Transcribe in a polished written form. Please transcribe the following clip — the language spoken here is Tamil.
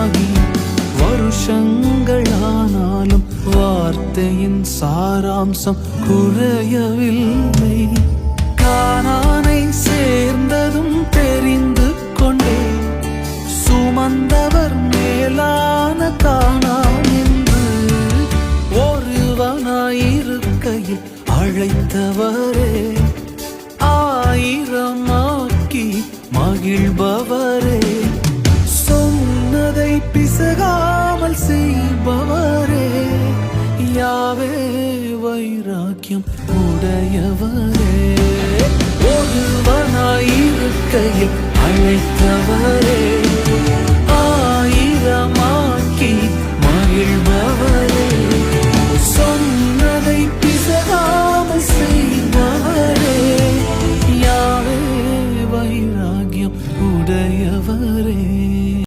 ஆகி வருஷங்களானாலும் வார்த்தையின் சாராம்சம் குறையவில்லை. கானானை சேர்ந்ததும் தெரிந்து கொண்டே சுமந்தவர் மேலான கானான் என்று ஒருவனாயிருக்கையில் அழைத்தவரே, ஆயிரமாக்கி மகிழ்பவரே, சொன்னதை பிசகாமல் செய்பவரே, யாவே வைராக்கியம் உடையவரே, ஒருவனாயிருக்கையில் அழைத்தவரே, ஆயிரமாக்கி மகிழ்பவரே, சொன்னதை பிசகாமல் செய்பவரே, யாவே வைராக்கியம் உடையவரே.